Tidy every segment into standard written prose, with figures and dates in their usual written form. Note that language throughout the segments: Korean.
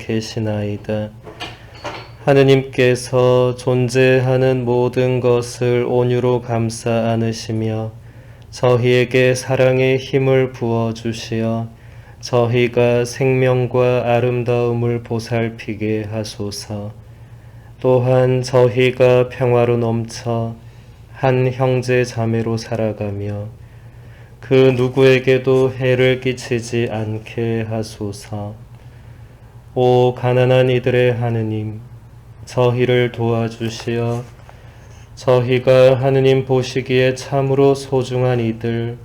계시나이다. 하느님께서 존재하는 모든 것을 온유로 감싸 안으시며 저희에게 사랑의 힘을 부어주시어 저희가 생명과 아름다움을 보살피게 하소서. 또한 저희가 평화로 넘쳐 한 형제 자매로 살아가며 그 누구에게도 해를 끼치지 않게 하소서. 오 가난한 이들의 하느님, 저희를 도와주시어 저희가 하느님 보시기에 참으로 소중한 이들,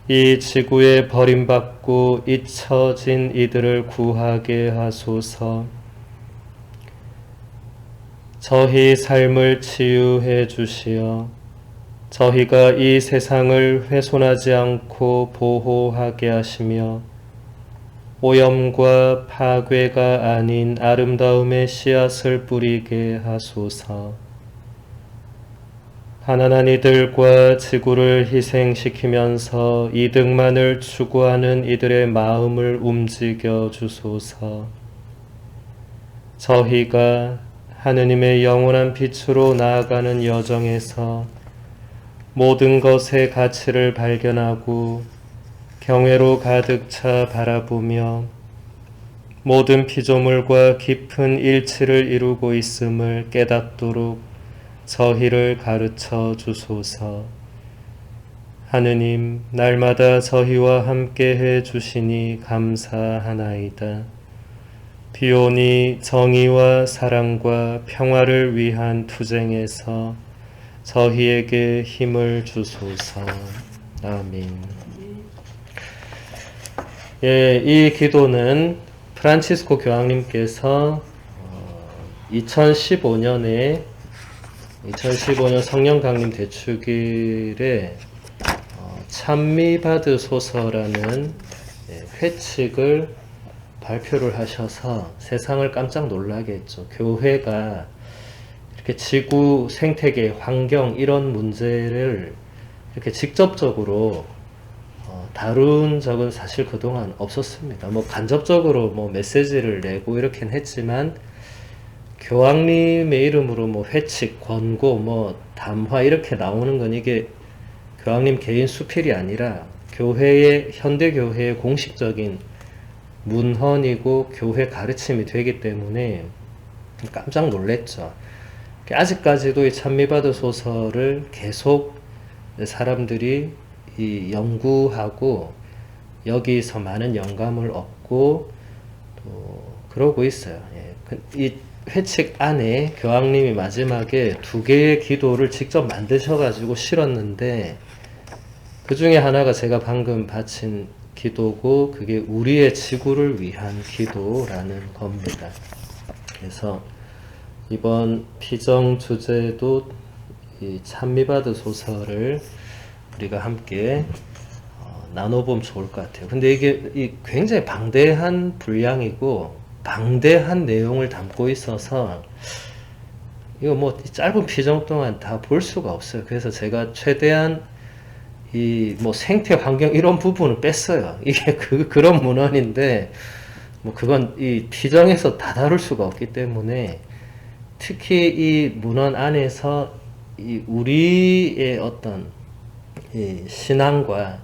이 지구에 버림받고 잊혀진 이들을 구하게 하소서. 저희 삶을 치유해 주시어 저희가 이 세상을 훼손하지 않고 보호하게 하시며 오염과 파괴가 아닌 아름다움의 씨앗을 뿌리게 하소서. 가난한 이들과 지구를 희생시키면서 이득만을 추구하는 이들의 마음을 움직여 주소서. 저희가 하느님의 영원한 빛으로 나아가는 여정에서 모든 것의 가치를 발견하고 경외로 가득 차 바라보며 모든 피조물과 깊은 일치를 이루고 있음을 깨닫도록 저희를 가르쳐 주소서. 하느님, 날마다 저희와 함께 해 주시니 감사하나이다. 비오니 정의와 사랑과 평화를 위한 투쟁에서 저희에게 힘을 주소서. 아멘. 예, 이 기도는 프란치스코 교황님께서 2015년 성령 강림 대축일에 찬미받으소서라는 회칙을 발표를 하셔서 세상을 깜짝 놀라게 했죠. 교회가 이렇게 지구 생태계, 환경 이런 문제를 이렇게 직접적으로 다룬 적은 사실 그동안 없었습니다. 뭐 간접적으로 뭐 메시지를 내고 이렇게는 했지만 교황님의 이름으로 뭐 회칙, 권고, 뭐 담화 이렇게 나오는 건 이게 교황님 개인 수필이 아니라 현대 교회의 공식적인 문헌이고 교회 가르침이 되기 때문에 깜짝 놀랬죠. 아직까지도 이 찬미받으소서를 계속 사람들이 이 연구하고 여기서 많은 영감을 얻고 또 그러고 있어요. 이 회칙 안에 교황님이 마지막에 2개의 기도를 직접 만드셔가지고 실었는데 그 중에 하나가 제가 방금 바친 기도고 그게 우리의 지구를 위한 기도라는 겁니다. 그래서 이번 피정 주제도 이 찬미받으소서를 우리가 함께 나눠보면 좋을 것 같아요. 근데 이게 굉장히 방대한 분량이고 방대한 내용을 담고 있어서 이거 뭐 짧은 피정 동안 다 볼 수가 없어요. 그래서 제가 최대한 이 뭐 생태 환경 이런 부분을 뺐어요. 이게 그런 문헌인데 뭐 그건 이 피정에서 다 다룰 수가 없기 때문에 특히 이 문헌 안에서 이 우리의 어떤 이 신앙과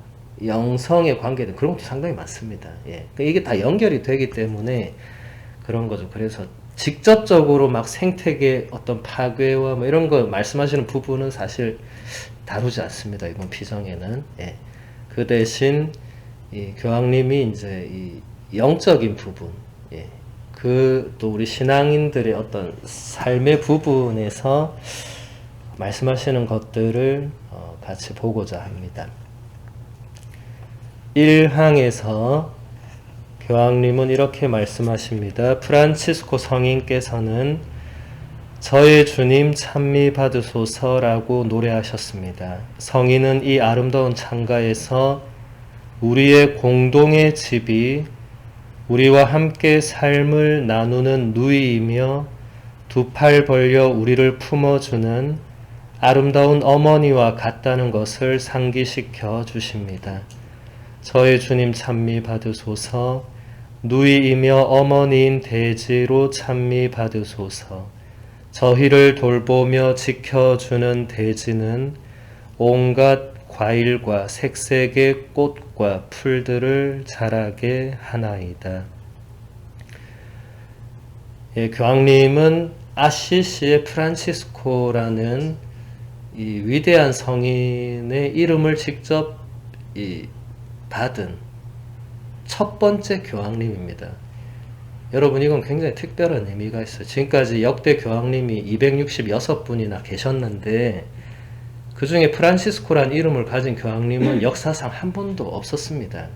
영성의 관계는 그런 것도 상당히 많습니다. 예. 이게 다 연결이 되기 때문에 그런 거죠. 그래서 직접적으로 막 생태계 어떤 파괴와 뭐 이런 거 말씀하시는 부분은 사실 다루지 않습니다. 이번 피정에는. 예. 그 대신 이 교황님이 이제 이 영적인 부분, 예. 또 우리 신앙인들의 어떤 삶의 부분에서 말씀하시는 것들을 같이 보고자 합니다. 1항에서 교황님은 이렇게 말씀하십니다. 프란치스코 성인께서는 저의 주님 찬미 받으소서라고 노래하셨습니다. 성인은 이 아름다운 창가에서 우리의 공동의 집이 우리와 함께 삶을 나누는 누이이며 두 팔 벌려 우리를 품어주는 아름다운 어머니와 같다는 것을 상기시켜 주십니다. 저의 주님 찬미 받으소서. 누이이며 어머니인 대지로 찬미 받으소서. 저희를 돌보며 지켜주는 대지는 온갖 과일과 색색의 꽃과 풀들을 자라게 하나이다. 예, 교황님은 아시시의 프란치스코라는 이 위대한 성인의 이름을 직접 받은 첫 번째 교황님입니다. 여러분, 이건 굉장히 특별한 의미가 있어요. 지금까지 역대 교황님이 266분이나 계셨는데 그 중에 프란치스코란 이름을 가진 교황님은 역사상 한 번도 없었습니다.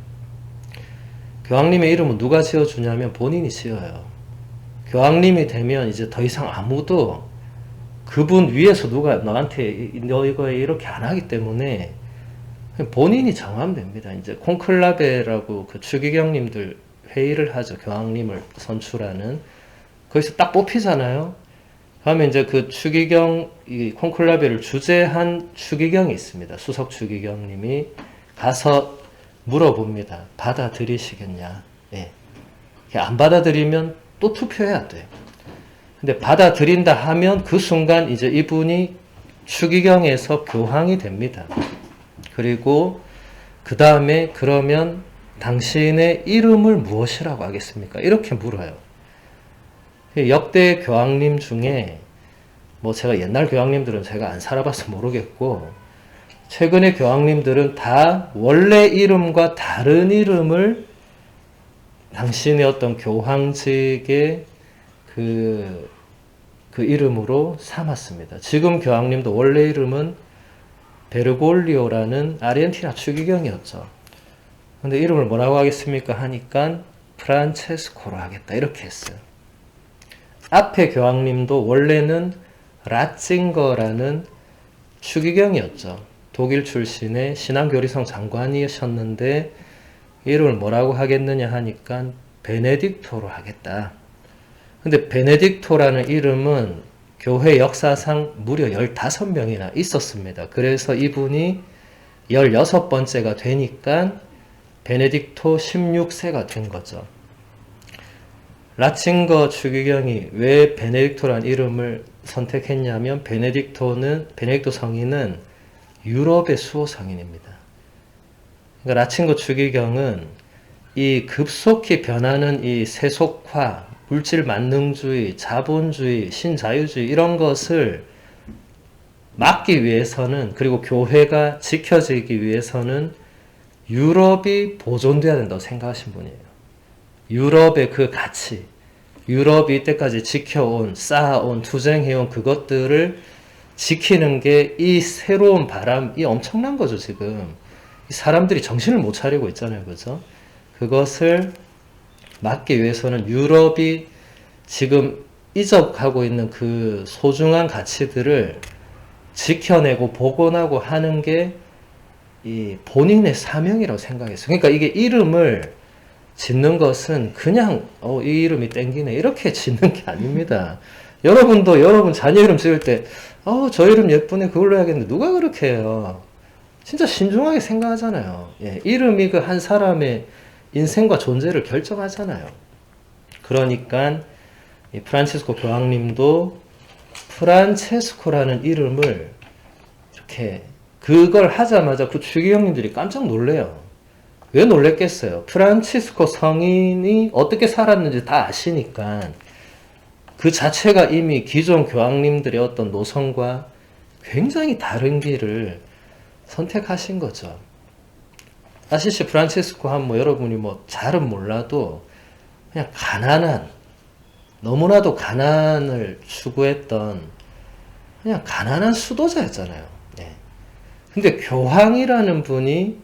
교황님의 이름은 누가 지어주냐면 본인이 지어요. 교황님이 되면 이제 더 이상 아무도 그분 위에서 누가 너한테 너 이거 이렇게 안 하기 때문에 본인이 정하면 됩니다. 이제 콘클라베라고 그 추기경님들 회의를 하죠. 교황님을 선출하는. 거기서 딱 뽑히잖아요. 그러면 이제 그 추기경, 이 콘클라베를 주재한 추기경이 있습니다. 수석 추기경님이 가서 물어봅니다. 받아들이시겠냐? 예. 안 받아들이면 또 투표해야 돼요. 근데 받아들인다 하면 그 순간 이제 이분이 추기경에서 교황이 됩니다. 그리고 그 다음에 그러면 당신의 이름을 무엇이라고 하겠습니까? 이렇게 물어요. 역대 교황님 중에 뭐 제가 옛날 교황님들은 제가 안 살아봐서 모르겠고 최근의 교황님들은 다 원래 이름과 다른 이름을 당신의 어떤 교황직의 그 이름으로 삼았습니다. 지금 교황님도 원래 이름은 베르골리오라는 아르헨티나 추기경이었죠. 근데 이름을 뭐라고 하겠습니까? 하니까 프란체스코로 하겠다 이렇게 했어요. 앞에 교황님도 원래는 라칭거라는 추기경이었죠. 독일 출신의 신앙교리성 장관이셨는데 이름을 뭐라고 하겠느냐 하니까 베네딕토로 하겠다. 근데 베네딕토라는 이름은 교회 역사상 무려 15명이나 있었습니다. 그래서 이분이 16번째가 되니까 베네딕토 16세가 된 거죠. 라칭거 추기경이 왜 베네딕토라는 이름을 선택했냐면 베네딕토 성인은 유럽의 수호 성인입니다. 그러니까 라칭거 추기경은 이 급속히 변하는 이 세속화, 물질 만능주의, 자본주의, 신자유주의 이런 것을 막기 위해서는 그리고 교회가 지켜지기 위해서는 유럽이 보존돼야 된다고 생각하신 분이에요. 유럽의 그 가치, 유럽이 이때까지 지켜온, 쌓아온, 투쟁해온 그것들을 지키는 게 이 새로운 바람, 이 엄청난 거죠, 지금. 사람들이 정신을 못 차리고 있잖아요, 그죠? 그것을 막기 위해서는 유럽이 지금 이적하고 있는 그 소중한 가치들을 지켜내고 복원하고 하는 게 이 본인의 사명이라고 생각했어요. 그러니까 이게 이름을 짓는 것은 그냥 이 이름이 땡기네 이렇게 짓는 게 아닙니다. 여러분도 여러분 자녀 이름 지을 때 저 이름 예쁘네 그걸로 해야겠는데 누가 그렇게 해요. 진짜 신중하게 생각하잖아요. 예, 이름이 그 한 사람의 인생과 존재를 결정하잖아요. 그러니까 이 프란치스코 교황님도 프란체스코라는 이름을 이렇게 그걸 하자마자 그 추기경님들이 깜짝 놀래요. 왜 놀랬겠어요? 프란치스코 성인이 어떻게 살았는지 다 아시니까 그 자체가 이미 기존 교황님들의 어떤 노선과 굉장히 다른 길을 선택하신 거죠. 아시시 프란치스코 하면 뭐 여러분이 뭐 잘은 몰라도 그냥 가난한, 너무나도 가난을 추구했던 그냥 가난한 수도자였잖아요. 네. 근데 교황이라는 분이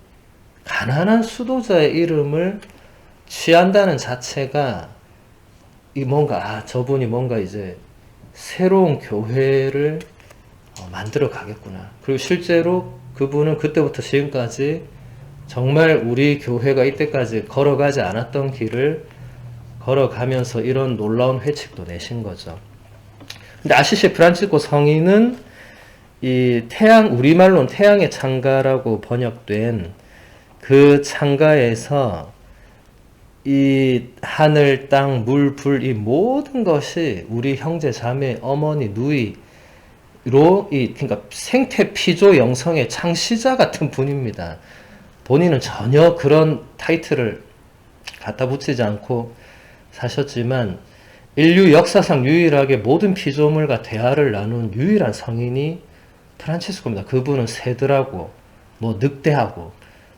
가난한 수도자의 이름을 취한다는 자체가 이 뭔가 저분이 뭔가 이제 새로운 교회를 만들어 가겠구나. 그리고 실제로 그분은 그때부터 지금까지 정말 우리 교회가 이때까지 걸어가지 않았던 길을 걸어가면서 이런 놀라운 회칙도 내신 거죠. 근데 아시시 프란치스코 성인은 이 우리말로는 태양의 창가라고 번역된 그 창가에서 이 하늘, 땅, 물, 불, 이 모든 것이 우리 형제, 자매, 어머니, 누이로 그러니까 생태 피조 영성의 창시자 같은 분입니다. 본인은 전혀 그런 타이틀을 갖다 붙이지 않고 사셨지만 인류 역사상 유일하게 모든 피조물과 대화를 나눈 유일한 성인이 프란치스코입니다. 그분은 새들하고 뭐 늑대하고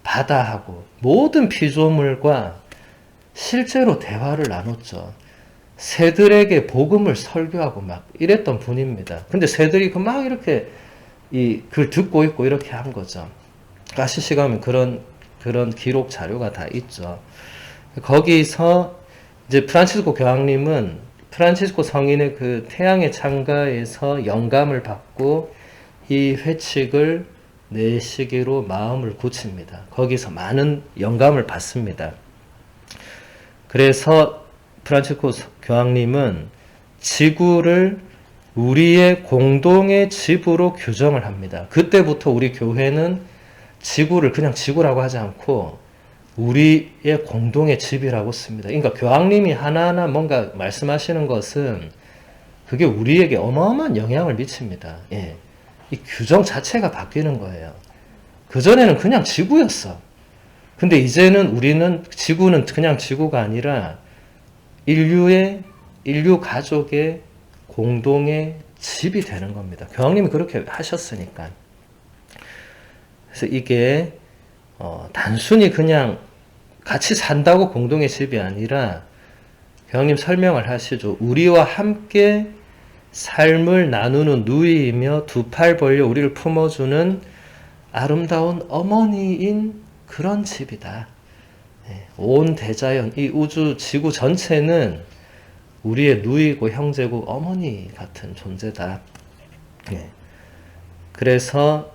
바다하고 모든 피조물과 실제로 대화를 나눴죠. 새들에게 복음을 설교하고 막 이랬던 분입니다. 근데 새들이 막 이렇게 그걸 듣고 있고 이렇게 한 거죠. 아시시 가면 그런 기록 자료가 다 있죠. 거기서 이제 프란치스코 교황님은 프란치스코 성인의 그 태양의 창가에서 영감을 받고 이 회칙을 내시기로 마음을 굳힙니다. 거기서 많은 영감을 받습니다. 그래서 프란치스코 교황님은 지구를 우리의 공동의 집으로 규정을 합니다. 그때부터 우리 교회는 지구를 그냥 지구라고 하지 않고 우리의 공동의 집이라고 씁니다. 그러니까 교황님이 하나하나 뭔가 말씀하시는 것은 그게 우리에게 어마어마한 영향을 미칩니다. 예. 이 규정 자체가 바뀌는 거예요. 그전에는 그냥 지구였어. 근데 이제는 지구는 그냥 지구가 아니라 인류 가족의 공동의 집이 되는 겁니다. 교황님이 그렇게 하셨으니까. 그래서 이게 단순히 그냥 같이 산다고 공동의 집이 아니라 교황님 설명을 하시죠. 우리와 함께 삶을 나누는 누이이며 두 팔 벌려 우리를 품어주는 아름다운 어머니인 그런 집이다. 온 대자연, 이 우주, 지구 전체는 우리의 누이고 형제고 어머니 같은 존재다. 그래서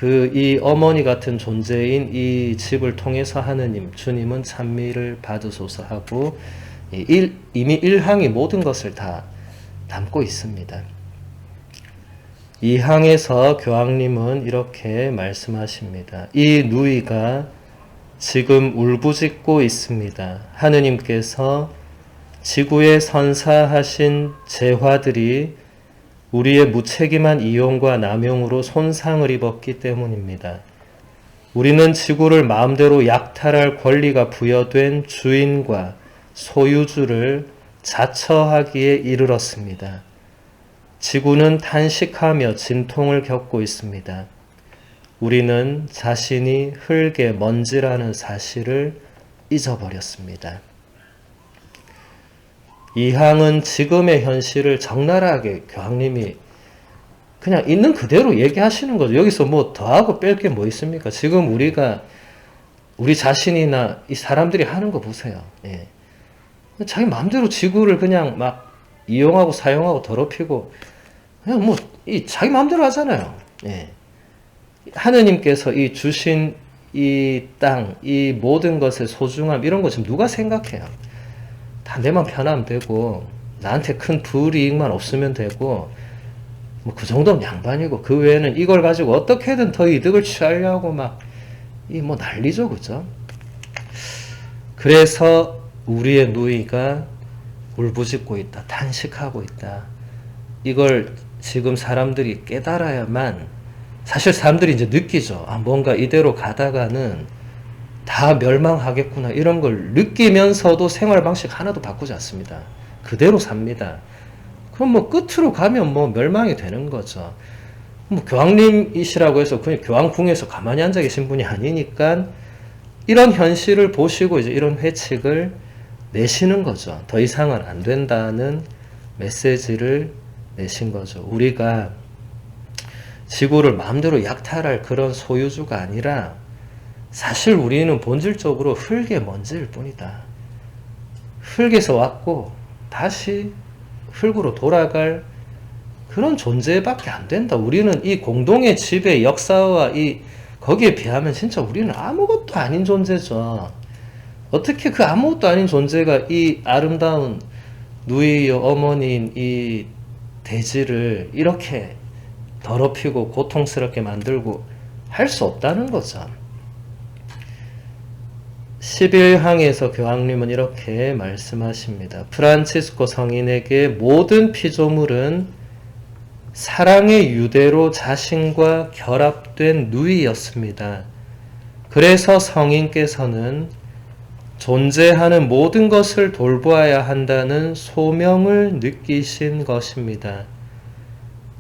이 어머니 같은 존재인 이 집을 통해서 하느님, 주님은 찬미를 받으소서 하고 이미 1항이 모든 것을 다 담고 있습니다. 2항에서 교황님은 이렇게 말씀하십니다. 이 누이가 지금 울부짖고 있습니다. 하느님께서 지구에 선사하신 재화들이 우리의 무책임한 이용과 남용으로 손상을 입었기 때문입니다. 우리는 지구를 마음대로 약탈할 권리가 부여된 주인과 소유주를 자처하기에 이르렀습니다. 지구는 탄식하며 진통을 겪고 있습니다. 우리는 자신이 흙의 먼지라는 사실을 잊어버렸습니다. 이 항은 지금의 현실을 적나라하게 교황님이 그냥 있는 그대로 얘기하시는 거죠. 여기서 뭐 더하고 뺄 게 뭐 있습니까? 지금 우리 자신이나 이 사람들이 하는 거 보세요. 예. 자기 마음대로 지구를 그냥 막 이용하고 사용하고 더럽히고 그냥 뭐 자기 마음대로 하잖아요. 예. 하느님께서 이 주신 이 땅, 이 모든 것의 소중함 이런 거 지금 누가 생각해요? 다 내만 편하면 되고 나한테 큰 불이익만 없으면 되고 뭐 그 정도는 양반이고 그 외에는 이걸 가지고 어떻게든 더 이득을 취하려고 막 뭐 난리죠, 그죠? 그래서 우리의 누이가 울부짖고 있다, 탄식하고 있다. 이걸 지금 사람들이 깨달아야만 사실 사람들이 이제 느끼죠. 뭔가 이대로 가다가는 다 멸망하겠구나 이런 걸 느끼면서도 생활 방식 하나도 바꾸지 않습니다. 그대로 삽니다. 그럼 뭐 끝으로 가면 뭐 멸망이 되는 거죠. 뭐 교황님이시라고 해서 그냥 교황궁에서 가만히 앉아 계신 분이 아니니까 이런 현실을 보시고 이제 이런 회칙을 내시는 거죠. 더 이상은 안 된다는 메시지를 내신 거죠. 우리가 지구를 마음대로 약탈할 그런 소유주가 아니라 사실 우리는 본질적으로 흙의 먼지일 뿐이다. 흙에서 왔고 다시 흙으로 돌아갈 그런 존재밖에 안 된다. 우리는 이 공동의 집의 역사와 거기에 비하면 진짜 우리는 아무것도 아닌 존재죠. 어떻게 그 아무것도 아닌 존재가 이 아름다운 누이여 어머니인 이 대지를 이렇게 더럽히고 고통스럽게 만들고 할 수 없다는 거죠. 11항에서 교황님은 이렇게 말씀하십니다. 프란치스코 성인에게 모든 피조물은 사랑의 유대로 자신과 결합된 누이였습니다. 그래서 성인께서는 존재하는 모든 것을 돌보아야 한다는 소명을 느끼신 것입니다.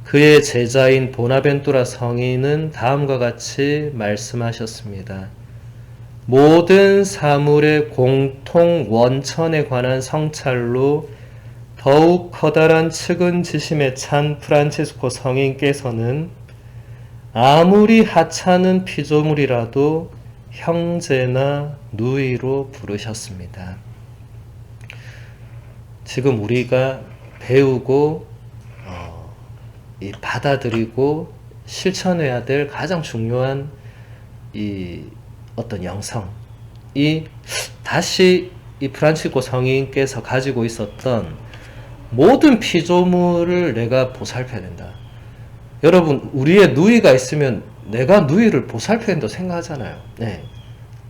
그의 제자인 보나벤투라 성인은 다음과 같이 말씀하셨습니다. 모든 사물의 공통 원천에 관한 성찰로 더욱 커다란 측은지심에 찬 프란치스코 성인께서는 아무리 하찮은 피조물이라도 형제나 누이로 부르셨습니다. 지금 우리가 배우고 받아들이고 실천해야 될 가장 중요한 이 어떤 영성이 다시 이 프란치스코 성인께서 가지고 있었던 모든 피조물을 내가 보살펴야 된다. 여러분, 우리의 누이가 있으면 내가 누이를 보살펴야 된다고 생각하잖아요. 네.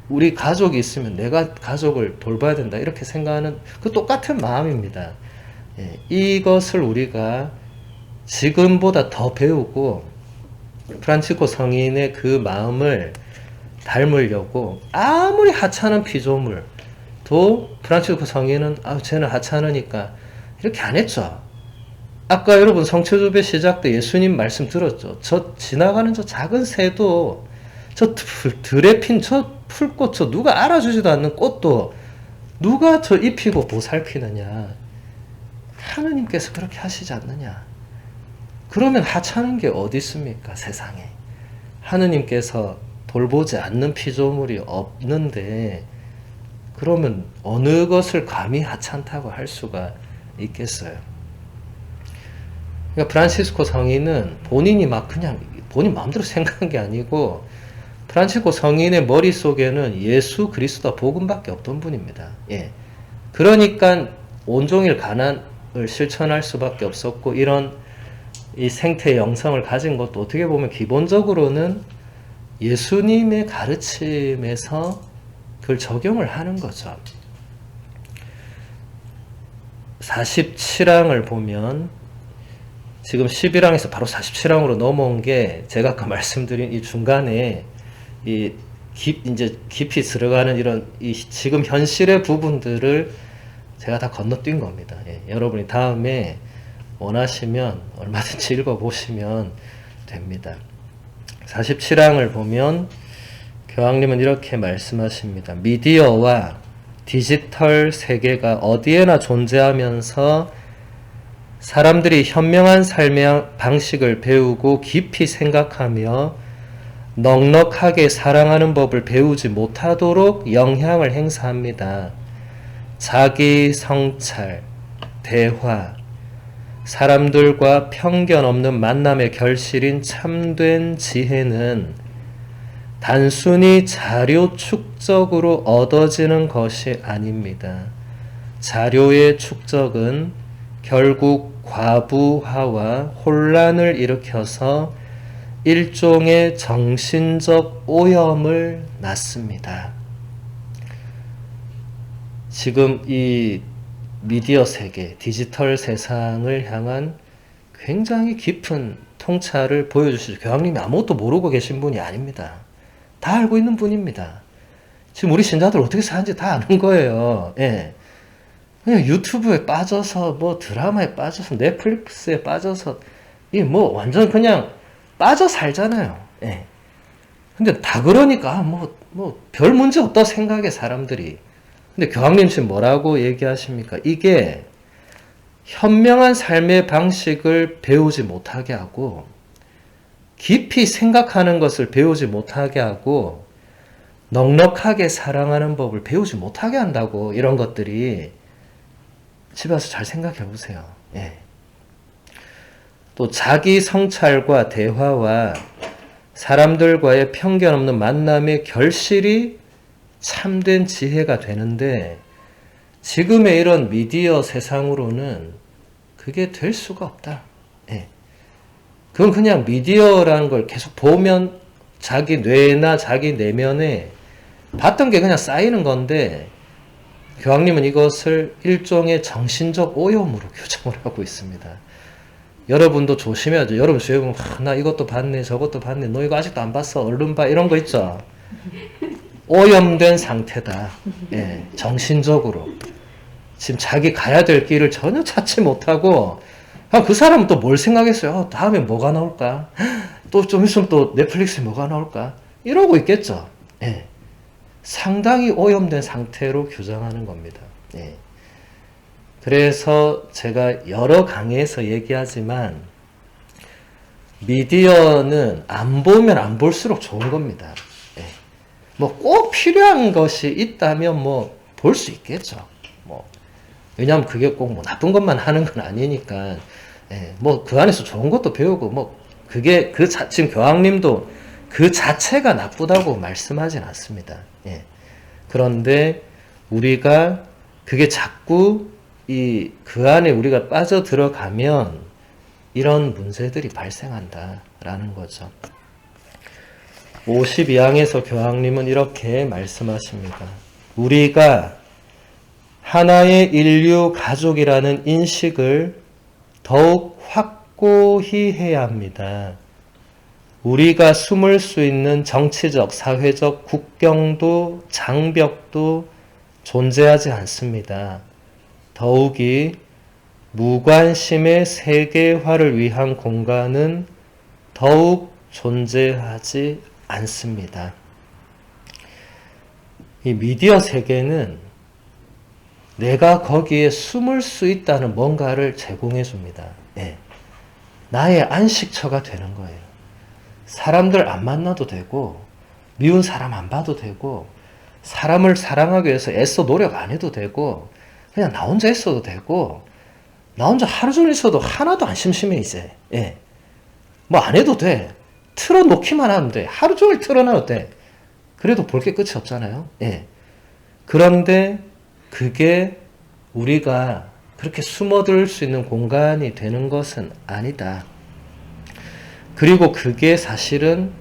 우리 가족이 있으면 내가 가족을 돌봐야 된다. 이렇게 생각하는 그 똑같은 마음입니다. 네. 이것을 우리가 지금보다 더 배우고 프란치스코 성인의 그 마음을 닮으려고 아무리 하찮은 피조물도 프란치스코 성인은 쟤는 하찮으니까 이렇게 안 했죠. 아까 여러분 성체조배 시작 때 예수님 말씀 들었죠. 저 지나가는 저 작은 새도 저 들에 핀 저 풀꽃 저 누가 알아주지도 않는 꽃도 누가 저 입히고 보살피느냐. 하느님께서 그렇게 하시지 않느냐. 그러면 하찮은 게 어디 있습니까? 세상에. 하느님께서 돌보지 않는 피조물이 없는데 그러면 어느 것을 감히 하찮다고 할 수가 있겠어요. 그러니까 프란치스코 성인은 본인이 막 그냥 본인 마음대로 생각한 게 아니고 프란치스코 성인의 머릿속에는 예수 그리스도 복음밖에 없던 분입니다. 예. 그러니까 온종일 가난을 실천할 수밖에 없었고 이런 이 생태 영성을 가진 것도 어떻게 보면 기본적으로는 예수님의 가르침에서 그걸 적용을 하는 거죠. 47항을 보면 지금 11항에서 바로 47항으로 넘어온 게 제가 아까 말씀드린 이 중간에 이제 깊이 들어가는 이런 이 지금 현실의 부분들을 제가 다 건너뛴 겁니다. 예, 여러분이 다음에 원하시면 얼마든지 읽어보시면 됩니다. 47항을 보면 교황님은 이렇게 말씀하십니다. 미디어와 디지털 세계가 어디에나 존재하면서 사람들이 현명한 삶의 방식을 배우고 깊이 생각하며 넉넉하게 사랑하는 법을 배우지 못하도록 영향을 행사합니다. 자기 성찰, 대화, 사람들과 편견 없는 만남의 결실인 참된 지혜는 단순히 자료 축적으로 얻어지는 것이 아닙니다. 자료의 축적은 결국 과부하와 혼란을 일으켜서 일종의 정신적 오염을 낳습니다. 지금 이 미디어 세계, 디지털 세상을 향한 굉장히 깊은 통찰을 보여주시죠. 교황님이 아무것도 모르고 계신 분이 아닙니다. 다 알고 있는 분입니다. 지금 우리 신자들 어떻게 사는지 다 아는 거예요. 예. 그냥 유튜브에 빠져서, 뭐 드라마에 빠져서, 넷플릭스에 빠져서, 이 뭐 완전 그냥 빠져 살잖아요. 예. 근데 다 그러니까, 별 문제 없다 생각해, 사람들이. 근데 교황님 지금 뭐라고 얘기하십니까? 이게 현명한 삶의 방식을 배우지 못하게 하고 깊이 생각하는 것을 배우지 못하게 하고 넉넉하게 사랑하는 법을 배우지 못하게 한다고. 이런 것들이 집에 와서 잘 생각해 보세요. 예. 또 자기 성찰과 대화와 사람들과의 편견 없는 만남의 결실이 참된 지혜가 되는데 지금의 이런 미디어 세상으로는 그게 될 수가 없다. 예. 그건 그냥 미디어라는 걸 계속 보면 자기 뇌나 자기 내면에 봤던 게 그냥 쌓이는 건데 교황님은 이것을 일종의 정신적 오염으로 규정을 하고 있습니다. 여러분도 조심해야죠. 여러분 주위에 보면 나 이것도 봤네 저것도 봤네 너 이거 아직도 안 봤어 얼른 봐 이런 거 있죠. 오염된 상태다. 예, 정신적으로 지금 자기 가야 될 길을 전혀 찾지 못하고 그 사람은 또 뭘 생각했어요. 다음에 뭐가 나올까? 또 좀 있으면 또 넷플릭스에 뭐가 나올까? 이러고 있겠죠. 예. 상당히 오염된 상태로 규정하는 겁니다. 예. 그래서 제가 여러 강의에서 얘기하지만 미디어는 안 보면 안 볼수록 좋은 겁니다. 예. 뭐 꼭 필요한 것이 있다면 뭐 볼 수 있겠죠. 뭐 왜냐하면 그게 꼭 뭐 나쁜 것만 하는 건 아니니까. 예. 뭐 그 안에서 좋은 것도 배우고 뭐 그게 지금 교황님도 그 자체가 나쁘다고 말씀하진 않습니다. 예. 그런데 우리가 그게 자꾸 그 안에 우리가 빠져 들어가면 이런 문제들이 발생한다라는 거죠. 52항에서 교황님은 이렇게 말씀하십니다. 우리가 하나의 인류 가족이라는 인식을 더욱 확고히 해야 합니다. 우리가 숨을 수 있는 정치적, 사회적 국경도 장벽도 존재하지 않습니다. 더욱이 무관심의 세계화를 위한 공간은 더욱 존재하지 않습니다. 이 미디어 세계는 내가 거기에 숨을 수 있다는 뭔가를 제공해 줍니다. 예. 나의 안식처가 되는 거예요. 사람들 안 만나도 되고 미운 사람 안 봐도 되고 사람을 사랑하기 위해서 애써 노력 안 해도 되고 그냥 나 혼자 있어도 되고 나 혼자 하루 종일 있어도 하나도 안 심심해 이제. 예. 뭐 안 해도 돼. 틀어놓기만 하면 돼. 하루 종일 틀어놔도 돼. 그래도 볼 게 끝이 없잖아요. 예. 그런데 그게 우리가 그렇게 숨어들 수 있는 공간이 되는 것은 아니다. 그리고 그게 사실은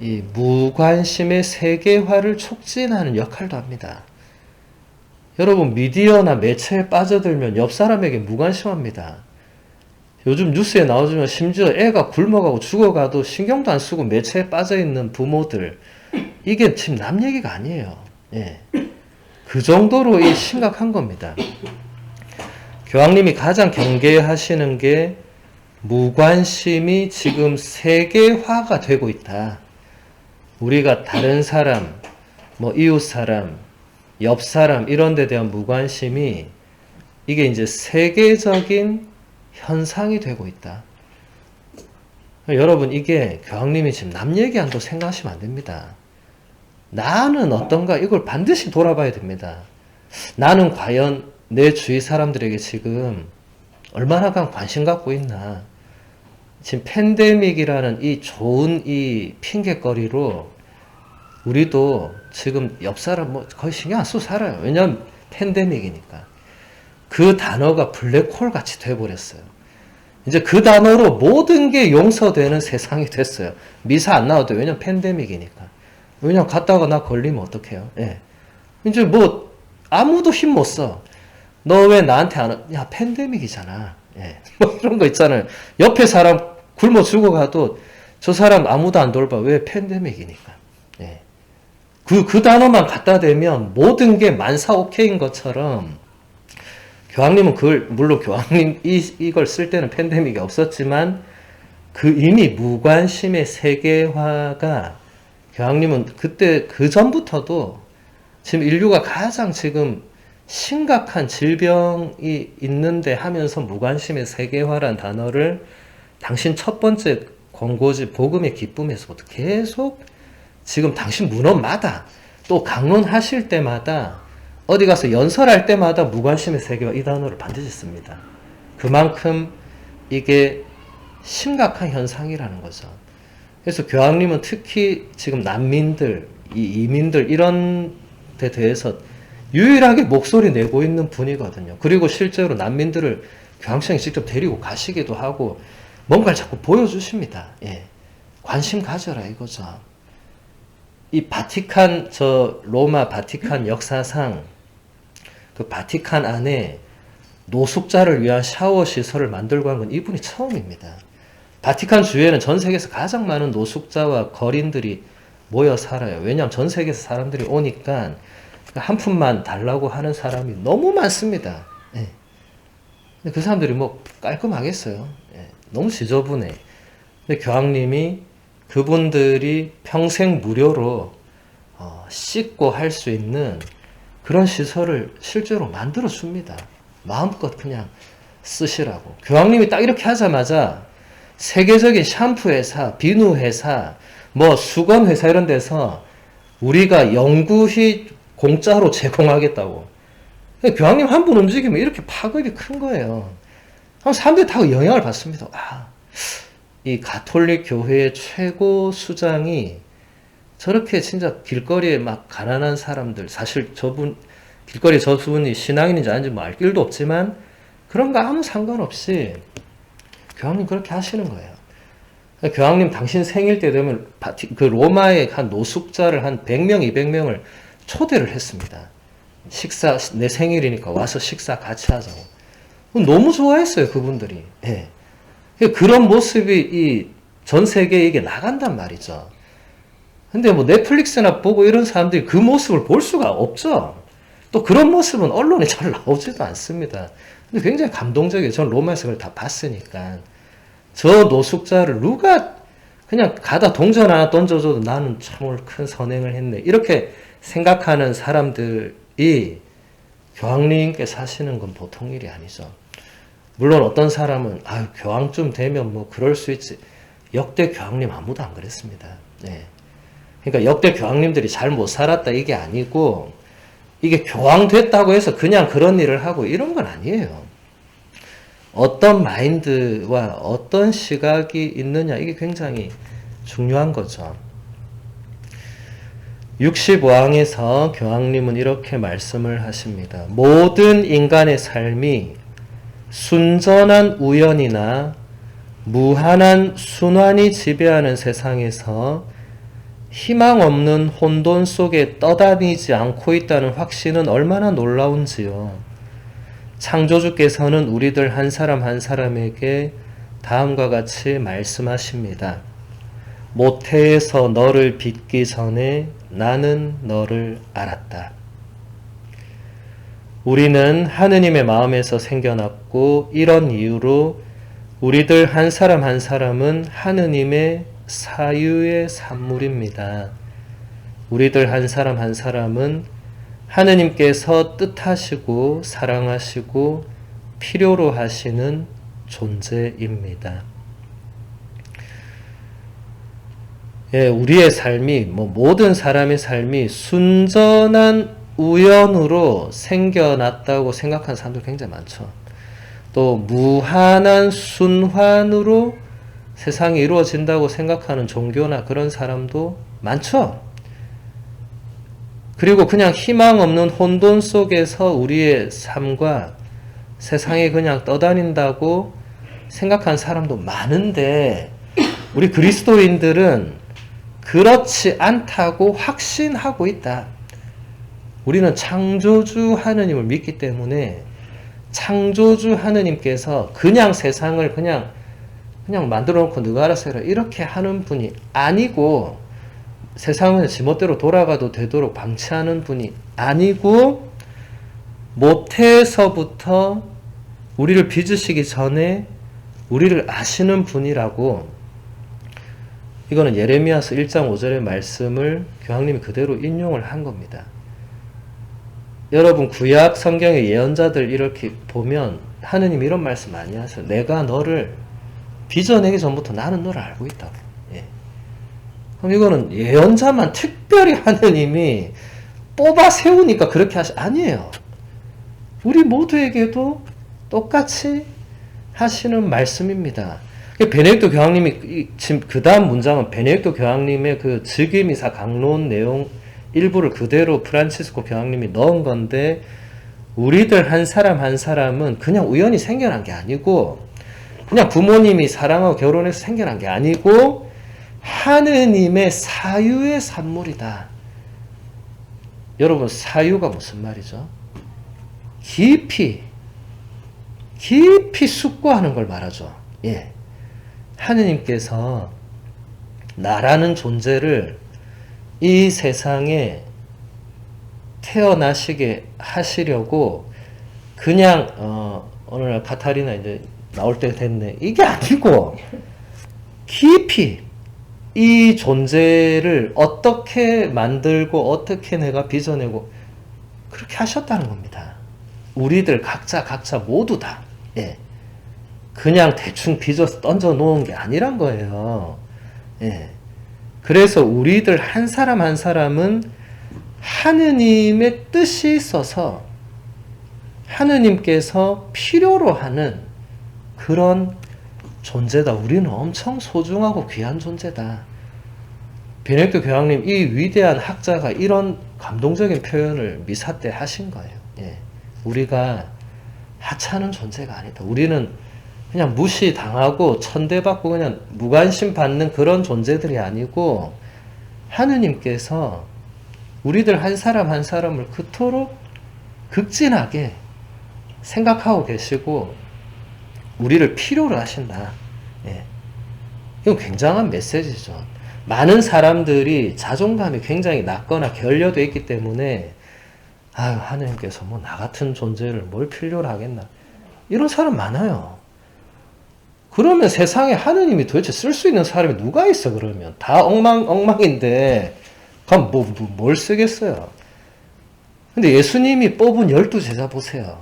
이 무관심의 세계화를 촉진하는 역할도 합니다. 여러분 미디어나 매체에 빠져들면 옆 사람에게 무관심합니다. 요즘 뉴스에 나오지만 심지어 애가 굶어가고 죽어가도 신경도 안 쓰고 매체에 빠져있는 부모들 이게 지금 남 얘기가 아니에요. 예. 그 정도로 심각한 겁니다. 교황님이 가장 경계하시는 게 무관심이 지금 세계화가 되고 있다. 우리가 다른 사람, 뭐 이웃 사람, 옆 사람 이런 데 대한 무관심이 이게 이제 세계적인 현상이 되고 있다. 여러분 이게 교황님이 지금 남 얘기한다고 생각하시면 안 됩니다. 나는 어떤가 이걸 반드시 돌아봐야 됩니다. 나는 과연 내 주위 사람들에게 지금 얼마나 관심 갖고 있나. 지금 팬데믹이라는 이 좋은 이 핑계거리로 우리도 지금 옆 사람 뭐 거의 신경 안 쓰고 살아요. 왜냐하면 팬데믹이니까. 그 단어가 블랙홀 같이 돼버렸어요. 이제 그 단어로 모든 게 용서되는 세상이 됐어요. 미사 안 나와도 왜냐면 팬데믹이니까. 왜냐면 갔다가 나 걸리면 어떡해요. 예. 이제 뭐 아무도 힘 못 써. 너 왜 나한테 안 야 팬데믹이잖아. 예. 뭐 이런 거 있잖아요. 옆에 사람 굶어 죽어가도 저 사람 아무도 안 돌봐. 왜 팬데믹이니까. 예. 그 단어만 갖다 대면 모든 게 만사 오케이인 것처럼 교황님은 그걸 물론 교황님 이걸 쓸 때는 팬데믹이 없었지만 그 이미 무관심의 세계화가 교황님은 그때 그 전부터도 지금 인류가 가장 지금 심각한 질병이 있는데 하면서 무관심의 세계화란 단어를 당신 첫 번째 권고지 복음의 기쁨에서부터 계속 지금 당신 문헌마다 또 강론하실 때마다 어디 가서 연설할 때마다 무관심의 세계화 이 단어를 반드시 씁니다. 그만큼 이게 심각한 현상이라는 거죠. 그래서 교황님은 특히 지금 난민들, 이민들 이런 데 대해서 유일하게 목소리 내고 있는 분이거든요. 그리고 실제로 난민들을 교황청이 직접 데리고 가시기도 하고 뭔가를 자꾸 보여주십니다. 예. 관심 가져라 이거죠. 이 바티칸, 로마 바티칸 역사상 그 바티칸 안에 노숙자를 위한 샤워 시설을 만들고 한 건 이분이 처음입니다. 바티칸 주위에는 전 세계에서 가장 많은 노숙자와 거린들이 모여 살아요. 왜냐하면 전 세계에서 사람들이 오니까 한 푼만 달라고 하는 사람이 너무 많습니다. 예. 근데 그 사람들이 뭐 깔끔하겠어요. 예. 너무 지저분해. 근데 교황님이 그분들이 평생 무료로 씻고 할 수 있는 그런 시설을 실제로 만들어 줍니다. 마음껏 그냥 쓰시라고. 교황님이 딱 이렇게 하자마자 세계적인 샴푸 회사, 비누 회사, 뭐 수건 회사 이런 데서 우리가 영구히 공짜로 제공하겠다고. 교황님 한 분 움직이면 이렇게 파급이 큰 거예요. 사람들이 다 영향을 받습니다. 이 가톨릭 교회의 최고 수장이 저렇게 진짜 길거리에 막 가난한 사람들, 사실 길거리에 저분이 신앙인인지 아닌지 뭐 알 길도 없지만 그런 거 아무 상관없이 교황님 그렇게 하시는 거예요. 교황님 당신 생일 때 되면 그 로마의 한 노숙자를 한 100명, 200명을 초대를 했습니다. 식사, 내 생일이니까 와서 식사 같이 하자고. 너무 좋아했어요, 그분들이. 예. 그런 모습이 이 전 세계에 이게 나간단 말이죠. 근데 뭐 넷플릭스나 보고 이런 사람들이 그 모습을 볼 수가 없죠. 또 그런 모습은 언론에 잘 나오지도 않습니다. 근데 굉장히 감동적이에요. 전 로마에서 그걸 다 봤으니까. 저 노숙자를 누가 그냥 가다 동전 하나 던져줘도 나는 참 큰 선행을 했네. 이렇게 생각하는 사람들이 교황님께서 하시는 건 보통 일이 아니죠. 물론 어떤 사람은 교황쯤 되면 뭐 그럴 수 있지. 역대 교황님 아무도 안 그랬습니다. 네. 그러니까 역대 교황님들이 잘 못 살았다 이게 아니고 이게 교황 됐다고 해서 그냥 그런 일을 하고 이런 건 아니에요. 어떤 마인드와 어떤 시각이 있느냐 이게 굉장히 중요한 거죠. 65항에서 교황님은 이렇게 말씀을 하십니다. 모든 인간의 삶이 순전한 우연이나 무한한 순환이 지배하는 세상에서 희망 없는 혼돈 속에 떠다니지 않고 있다는 확신은 얼마나 놀라운지요. 창조주께서는 우리들 한 사람 한 사람에게 다음과 같이 말씀하십니다. 모태에서 너를 빚기 전에 나는 너를 알았다. 우리는 하느님의 마음에서 생겨났고 이런 이유로 우리들 한 사람 한 사람은 하느님의 사유의 산물입니다. 우리들 한 사람 한 사람은 하느님께서 뜻하시고 사랑하시고 필요로 하시는 존재입니다. 예, 우리의 삶이 모든 사람의 삶이 순전한 우연으로 생겨났다고 생각하는 사람들 굉장히 많죠. 또 무한한 순환으로 세상이 이루어진다고 생각하는 종교나 그런 사람도 많죠. 그리고 그냥 희망 없는 혼돈 속에서 우리의 삶과 세상에 그냥 떠다닌다고 생각하는 사람도 많은데 우리 그리스도인들은 그렇지 않다고 확신하고 있다. 우리는 창조주 하느님을 믿기 때문에 창조주 하느님께서 그냥 세상을 그냥 만들어 놓고 너가 알아서 해라 이렇게 하는 분이 아니고 세상은 지멋대로 돌아가도 되도록 방치하는 분이 아니고 모태에서부터 우리를 빚으시기 전에 우리를 아시는 분이라고. 이거는 예레미야서 1장 5절의 말씀을 교황님이 그대로 인용을 한 겁니다. 여러분 구약 성경의 예언자들 이렇게 보면 하느님이 이런 말씀 많이 하세요. 내가 너를 빚어내기 전부터 나는 너를 알고 있다고. 예. 그럼 이거는 예언자만 특별히 하느님이 뽑아 세우니까 그렇게 아니에요. 우리 모두에게도 똑같이 하시는 말씀입니다. 베네딕토 교황님이 지금 그 다음 문장은 베네딕토 교황님의 그 즉위미사 강론 내용 일부를 그대로 프란치스코 교황님이 넣은 건데 우리들 한 사람 한 사람은 그냥 우연히 생겨난 게 아니고 그냥 부모님이 사랑하고 결혼해서 생겨난 게 아니고 하느님의 사유의 산물이다. 여러분, 사유가 무슨 말이죠? 깊이 숙고하는 걸 말하죠. 예. 하느님께서 나라는 존재를 이 세상에 태어나시게 하시려고 그냥 어느 날 카타리나 이제 나올 때 됐네, 이게 아니고 깊이 이 존재를 어떻게 만들고 어떻게 내가 빚어내고 그렇게 하셨다는 겁니다. 우리들 각자 모두 다. 예. 그냥 대충 빚어서 던져 놓은 게 아니란 거예요. 예. 그래서 우리들 한 사람 한 사람은 하느님의 뜻이 있어서 하느님께서 필요로 하는 그런 존재다. 우리는 엄청 소중하고 귀한 존재다. 베네딕토 교황님, 이 위대한 학자가 이런 감동적인 표현을 미사 때 하신 거예요. 예. 우리가 하찮은 존재가 아니다. 우리는 그냥 무시당하고 천대받고 그냥 무관심 받는 그런 존재들이 아니고 하느님께서 우리들 한 사람 한 사람을 그토록 극진하게 생각하고 계시고 우리를 필요로 하신다. 예. 이건 굉장한 메시지죠. 많은 사람들이 자존감이 굉장히 낮거나 결여되어 있기 때문에 아유, 하느님께서 뭐 나 같은 존재를 뭘 필요로 하겠나, 이런 사람 많아요. 그러면 세상에 하느님이 도대체 쓸 수 있는 사람이 누가 있어? 그러면 다 엉망인데 그럼 뭘 쓰겠어요? 근데 예수님이 뽑은 12제자 보세요.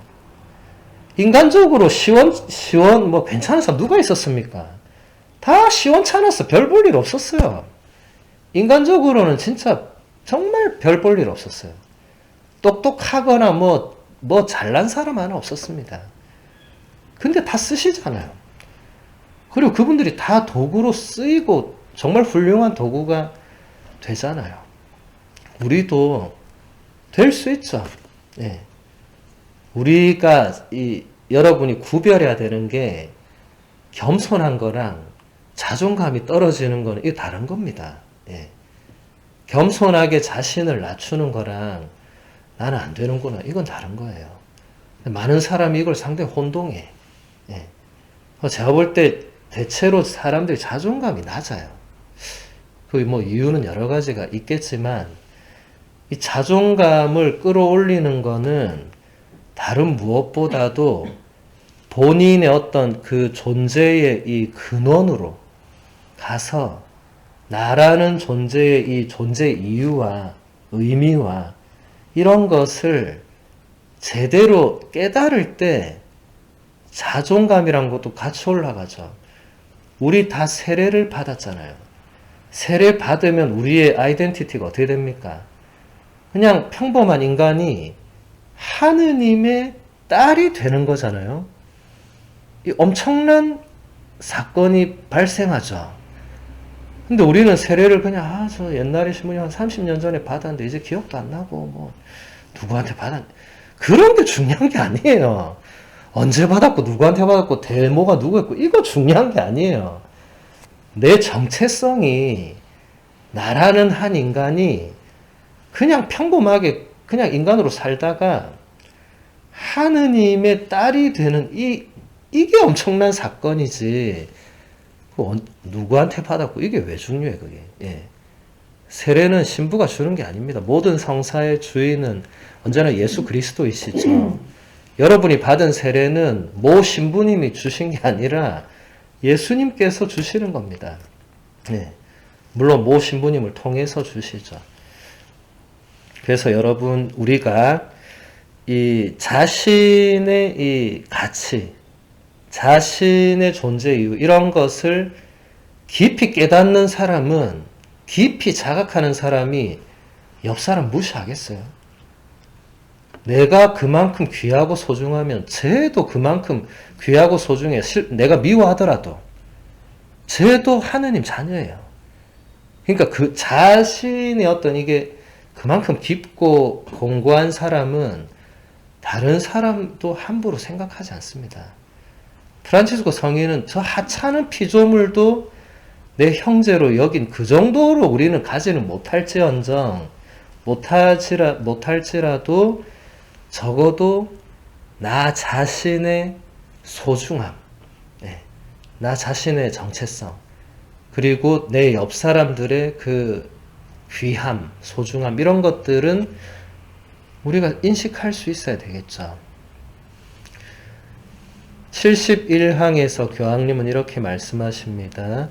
인간적으로 시원 뭐 괜찮은 사람 누가 있었습니까? 다 시원찮았어. 별 볼 일 없었어요. 인간적으로는 진짜 정말 별 볼 일 없었어요. 똑똑하거나 뭐 잘난 사람 하나 없었습니다. 근데 다 쓰시잖아요. 그리고 그분들이 다 도구로 쓰이고 정말 훌륭한 도구가 되잖아요. 우리도 될 수 있죠. 예. 우리가 여러분이 구별해야 되는 게 겸손한 거랑 자존감이 떨어지는 거는 이게 다른 겁니다. 예. 겸손하게 자신을 낮추는 거랑 나는 안 되는구나, 이건 다른 거예요. 많은 사람이 이걸 상당히 혼동해. 예. 제가 볼 때 대체로 사람들이 자존감이 낮아요. 그 뭐 이유는 여러 가지가 있겠지만 이 자존감을 끌어올리는 거는 다른 무엇보다도 본인의 어떤 그 존재의 이 근원으로 가서 나라는 존재의 이 존재 이유와 의미와 이런 것을 제대로 깨달을 때 자존감이란 것도 같이 올라가죠. 우리 다 세례를 받았잖아요. 세례 받으면 우리의 아이덴티티가 어떻게 됩니까? 그냥 평범한 인간이 하느님의 딸이 되는 거잖아요. 이 엄청난 사건이 발생하죠. 근데 우리는 세례를 그냥 저 옛날에 신부님 한 30년 전에 받았는데 이제 기억도 안 나고 뭐 누구한테 받았는데, 그런 게 중요한 게 아니에요. 언제 받았고 누구한테 받았고 대모가 누구였고 이거 중요한 게 아니에요. 내 정체성이 나라는 한 인간이 그냥 평범하게 그냥 인간으로 살다가 하느님의 딸이 되는 이게 엄청난 사건이지. 누구한테 받았고 이게 왜 중요해 그게. 예. 세례는 신부가 주는 게 아닙니다. 모든 성사의 주인은 언제나 예수 그리스도이시죠. 여러분이 받은 세례는 모 신부님이 주신 게 아니라 예수님께서 주시는 겁니다. 예. 물론 모 신부님을 통해서 주시죠. 그래서 여러분, 우리가 이 자신의 이 가치, 자신의 존재 이유, 이런 것을 깊이 깨닫는 사람은, 깊이 자각하는 사람이 옆 사람 무시하겠어요? 내가 그만큼 귀하고 소중하면 쟤도 그만큼 귀하고 소중해. 내가 미워하더라도 쟤도 하느님 자녀예요. 그러니까 그 자신의 어떤 이게 그만큼 깊고 공고한 사람은 다른 사람도 함부로 생각하지 않습니다. 프란치스코 성인은 저 하찮은 피조물도 내 형제로 여긴 그 정도로 우리는 가지는 못할지라도 적어도 나 자신의 소중함, 예, 나 자신의 정체성, 그리고 내 옆 사람들의 그 귀함, 소중함, 이런 것들은 우리가 인식할 수 있어야 되겠죠. 71항에서 교황님은 이렇게 말씀하십니다.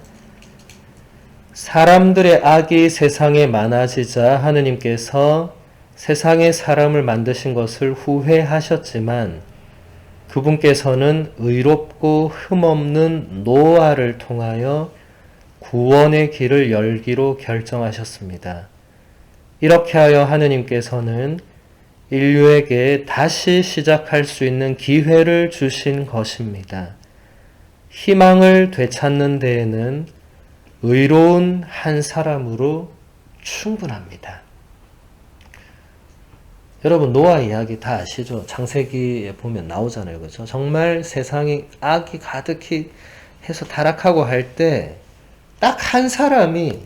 사람들의 악이 세상에 많아지자 하느님께서 세상에 사람을 만드신 것을 후회하셨지만 그분께서는 의롭고 흠없는 노아를 통하여 구원의 길을 열기로 결정하셨습니다. 이렇게 하여 하느님께서는 인류에게 다시 시작할 수 있는 기회를 주신 것입니다. 희망을 되찾는 데에는 의로운 한 사람으로 충분합니다. 여러분 노아 이야기 다 아시죠? 창세기에 보면 나오잖아요. 그죠? 정말 세상이 악이 가득히 해서 타락하고 할 때 딱 한 사람이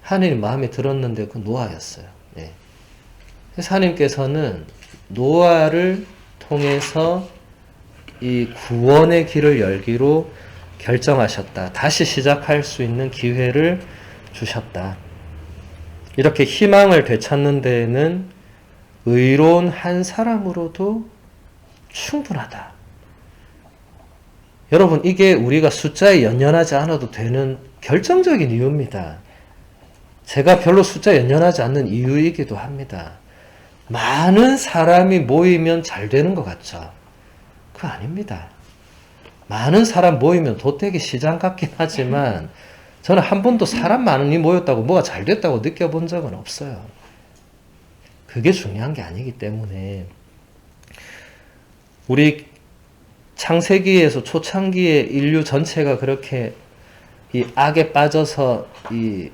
하느님 마음에 들었는데 그 노아였어요. 예. 그래서 하느님께서는 노아를 통해서 이 구원의 길을 열기로 결정하셨다. 다시 시작할 수 있는 기회를 주셨다. 이렇게 희망을 되찾는 데에는 의로운 한 사람으로도 충분하다. 여러분 이게 우리가 숫자에 연연하지 않아도 되는 결정적인 이유입니다. 제가 별로 숫자에 연연하지 않는 이유이기도 합니다. 많은 사람이 모이면 잘 되는 것 같죠? 그거 아닙니다. 많은 사람 모이면 도태기 시장 같긴 하지만 저는 한 번도 사람 많이 모였다고 뭐가 잘 됐다고 느껴본 적은 없어요. 그게 중요한 게 아니기 때문에 우리 창세기에서 초창기에 인류 전체가 그렇게 이 악에 빠져서 이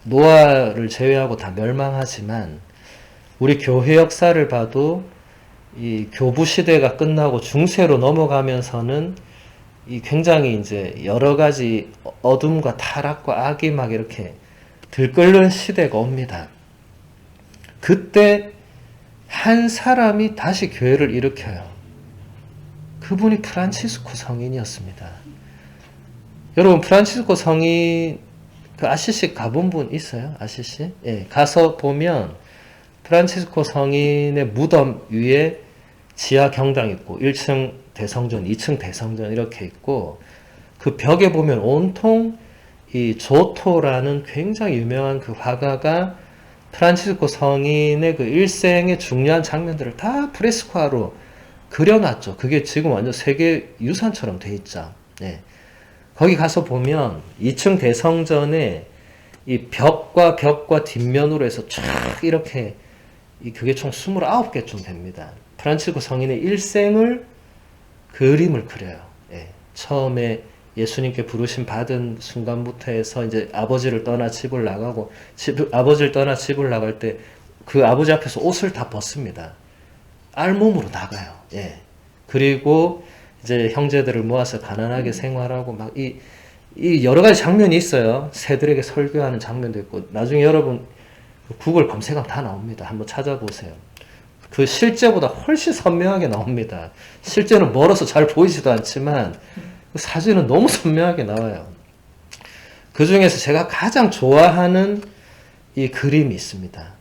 노아를 제외하고 다 멸망하지만 우리 교회 역사를 봐도 이 교부 시대가 끝나고 중세로 넘어가면서는 이 굉장히 이제 여러 가지 어둠과 타락과 악이 막 이렇게 들끓는 시대가 옵니다. 그때 한 사람이 다시 교회를 일으켜요. 그분이 프란치스코 성인이었습니다. 여러분 프란치스코 성인 그 아시시 가본 분 있어요? 아시시? 예, 가서 보면 프란치스코 성인의 무덤 위에 지하 경당 있고 1층 대성전, 2층 대성전 이렇게 있고 그 벽에 보면 온통 이 조토라는 굉장히 유명한 그 화가가 프란치스코 성인의 그 일생의 중요한 장면들을 다 프레스코화로 그려놨죠. 그게 지금 완전 세계 유산처럼 돼 있죠. 네. 거기 가서 보면 2층 대성전에 이 벽과 뒷면으로 해서 쫙 이렇게 그게 총 29개쯤 됩니다. 프란치스코 성인의 일생을 그림을 그려요. 예. 처음에 예수님께 부르심 받은 순간부터 해서 이제 아버지를 떠나 집을 나가고 아버지를 떠나 집을 나갈 때 그 아버지 앞에서 옷을 다 벗습니다. 알몸으로 나가요. 예. 그리고 이제 형제들을 모아서 가난하게 생활하고 막 이 여러 가지 장면이 있어요. 새들에게 설교하는 장면도 있고 나중에 여러분 구글 검색하면 다 나옵니다. 한번 찾아보세요. 그 실제보다 훨씬 선명하게 나옵니다. 실제는 멀어서 잘 보이지도 않지만 그 사진은 너무 선명하게 나와요. 그 중에서 제가 가장 좋아하는 이 그림이 있습니다.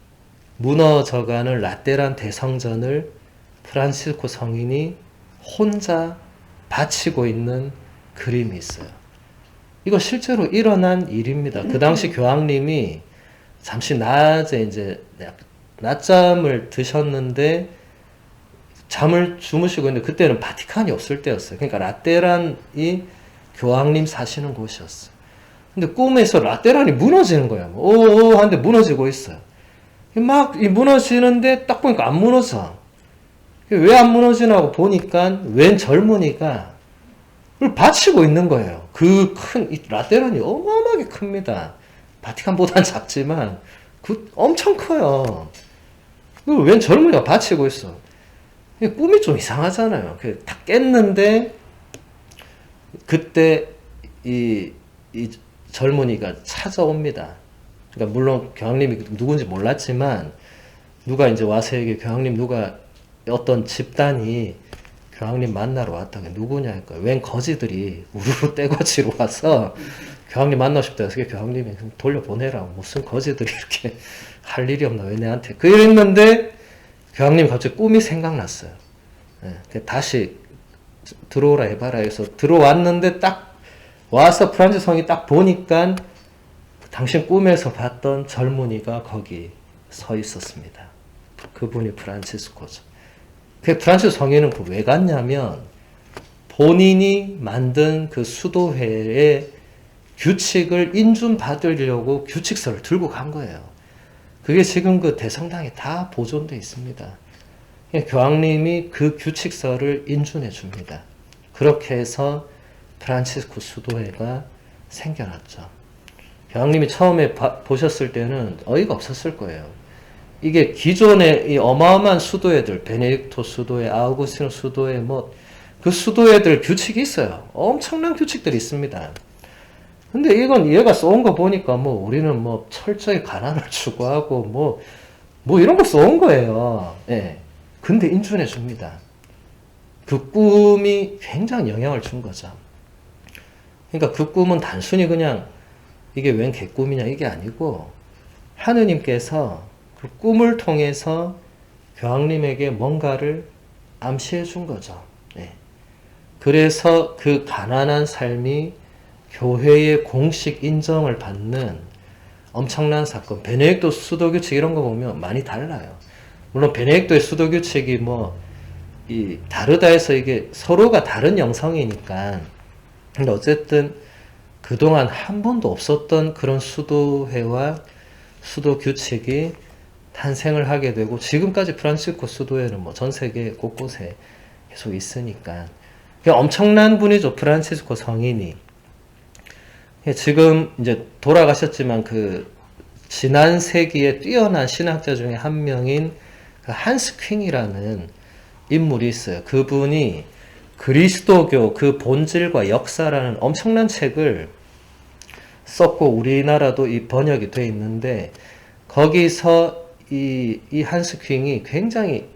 무너져가는 라테란 대성전을 프란치스코 성인이 혼자 바치고 있는 그림이 있어요. 이거 실제로 일어난 일입니다. 그 당시 교황님이 잠시 낮에 이제 낮잠을 드셨는데 잠을 주무시고 있는데 그때는 바티칸이 없을 때였어요. 그러니까 라테란이 교황님 사시는 곳이었어요. 근데 꿈에서 라테란이 무너지는 거예요. 오오 하는데 무너지고 있어요. 막 무너지는데 딱 보니까 안 무너져. 왜 안 무너지나 하고 보니까 웬 젊은이가 그걸 받치고 있는 거예요. 그 큰 라테란이 어마어마하게 큽니다. 바티칸보다는 작지만 엄청 커요. 그걸 웬 젊은이가 받치고 있어. 꿈이 좀 이상하잖아요. 딱 깼는데 그때 이 젊은이가 찾아옵니다. 그러니까 물론 교황님이 누군지 몰랐지만 누가 이제 와서 얘기해, 교황님 누가 어떤 집단이 교황님 만나러 왔다가 누구냐 할까, 웬 거지들이 우르르 떼거지로 와서 교황님 만나고 싶다 해서 교황님이 돌려보내라, 무슨 거지들이 이렇게 할 일이 없나 왜 내한테, 그 이랬는데 교황님 갑자기 꿈이 생각났어요. 다시 들어오라 해봐라 해서 들어왔는데 딱 와서 프란치스코 성이 딱 보니까 당신 꿈에서 봤던 젊은이가 거기 서 있었습니다. 그분이 프란치스코죠. 그 프란치스코 성인은 왜 갔냐면 본인이 만든 그 수도회의 규칙을 인준받으려고 규칙서를 들고 간 거예요. 그게 지금 그 대성당에 다 보존되어 있습니다. 교황님이 그 규칙서를 인준해 줍니다. 그렇게 해서 프란치스코 수도회가 생겨났죠. 교황님이 처음에 보셨을 때는 어이가 없었을 거예요. 이게 기존의 이 어마어마한 수도회들, 베네딕토 수도회, 아우구스티노 수도회, 그 수도회들 규칙이 있어요. 엄청난 규칙들이 있습니다. 근데 이건 얘가 써온 거 보니까 우리는 철저히 가난을 추구하고 이런 거 써온 거예요. 예. 근데 인준해 줍니다. 그 꿈이 굉장히 영향을 준 거죠. 그러니까 그 꿈은 단순히 그냥 이게 웬 개꿈이냐 이게 아니고 하느님께서 그 꿈을 통해서 교황님에게 뭔가를 암시해 준 거죠. 네. 그래서 그 가난한 삶이 교회의 공식 인정을 받는 엄청난 사건, 베네딕토 수도규칙 이런 거 보면 많이 달라요. 물론 베네딕토의 수도규칙이 다르다 해서 이게 서로가 다른 영성이니까. 근데 어쨌든 그동안 한 번도 없었던 그런 수도회와 수도규칙이 탄생을 하게 되고, 지금까지 프란치스코 수도회는 전 세계 곳곳에 계속 있으니까. 엄청난 분이죠, 프란치스코 성인이. 지금 이제 돌아가셨지만 지난 세기에 뛰어난 신학자 중에 한 명인 한스 퀸이라는 인물이 있어요. 그분이 그리스도교 그 본질과 역사라는 엄청난 책을 썼고 우리나라도 이 번역이 돼 있는데, 거기서 이 한스 퀸이 굉장히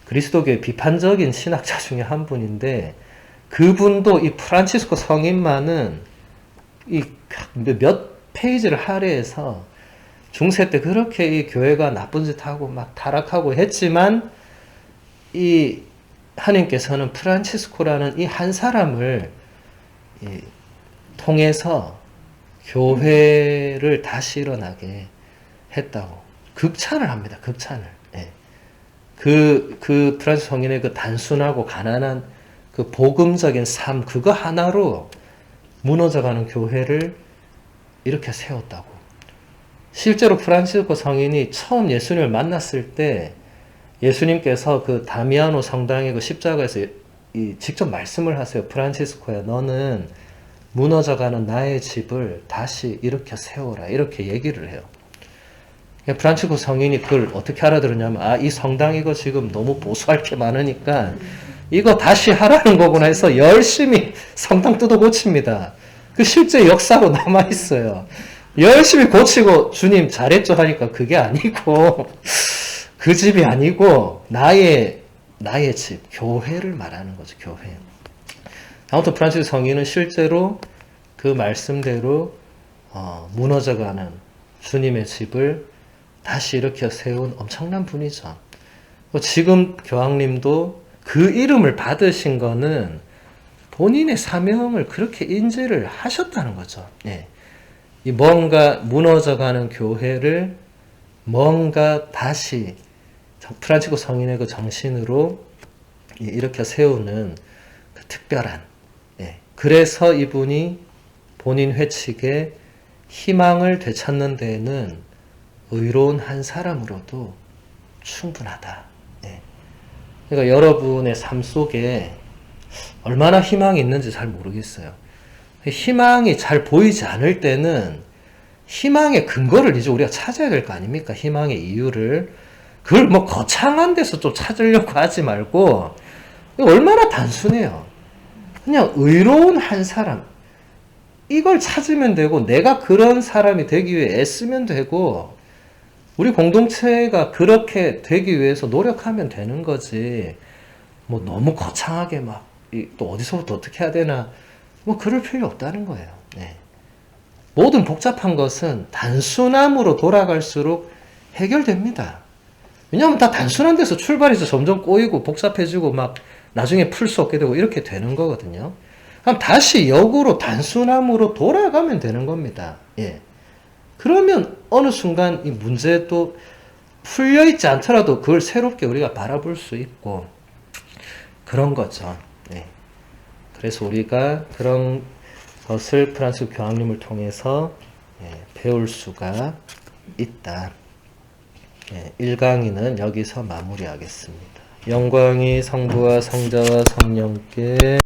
그리스도교의 비판적인 신학자 중에 한 분인데, 그분도 이 프란치스코 성인만은 몇 페이지를 할애해서 중세 때 그렇게 이 교회가 나쁜 짓 하고 막 타락하고 했지만 이 하나님께서는 프란치스코라는 이 한 사람을 통해서 교회를 다시 일어나게 했다고 극찬을 합니다. 극찬을. 예. 그 프란치스코 성인의 그 단순하고 가난한 그 복음적인 삶, 그거 하나로 무너져가는 교회를 이렇게 세웠다고. 실제로 프란치스코 성인이 처음 예수님을 만났을 때 예수님께서 그 다미아노 성당의 그 십자가에서 직접 말씀을 하세요. 프란치스코야, 너는 무너져가는 나의 집을 다시 일으켜 세워라. 이렇게 얘기를 해요. 프란치스코 성인이 그걸 어떻게 알아들었냐면, 이 성당 이거 지금 너무 보수할 게 많으니까 이거 다시 하라는 거구나 해서 열심히 성당 뜯어 고칩니다. 그 실제 역사로 남아있어요. 열심히 고치고 주님 잘했죠 하니까 그게 아니고 그 집이 아니고 나의 집, 교회를 말하는 거죠. 교회. 아무튼 프란치스코 성인은 실제로 그 말씀대로 무너져가는 주님의 집을 다시 일으켜 세운 엄청난 분이죠. 지금 교황님도 그 이름을 받으신 거는 본인의 사명을 그렇게 인지를 하셨다는 거죠. 예. 이 뭔가 무너져가는 교회를 뭔가 다시 프란치스코 성인의 그 정신으로 일으켜 세우는 그 특별한. 예. 그래서 이분이 본인 회칙에 희망을 되찾는 데에는 의로운 한 사람으로도 충분하다. 예. 그러니까 여러분의 삶 속에 얼마나 희망이 있는지 잘 모르겠어요. 희망이 잘 보이지 않을 때는 희망의 근거를 이제 우리가 찾아야 될 거 아닙니까? 희망의 이유를. 그걸 거창한 데서 좀 찾으려고 하지 말고, 얼마나 단순해요. 그냥 의로운 한 사람. 이걸 찾으면 되고, 내가 그런 사람이 되기 위해 애쓰면 되고, 우리 공동체가 그렇게 되기 위해서 노력하면 되는 거지. 뭐 너무 거창하게 막, 또 어디서부터 어떻게 해야 되나, 뭐 그럴 필요 없다는 거예요. 네. 모든 복잡한 것은 단순함으로 돌아갈수록 해결됩니다. 왜냐하면 다 단순한 데서 출발해서 점점 꼬이고 복잡해지고 막 나중에 풀 수 없게 되고 이렇게 되는 거거든요. 그럼 다시 역으로 단순함으로 돌아가면 되는 겁니다. 예. 그러면 어느 순간 이 문제도 풀려 있지 않더라도 그걸 새롭게 우리가 바라볼 수 있고 그런 거죠. 예. 그래서 우리가 그런 것을 프란스 교황님을 통해서 배울 수가 있다. 1강의는 여기서 마무리하겠습니다. 영광이 성부와 성자와 성령께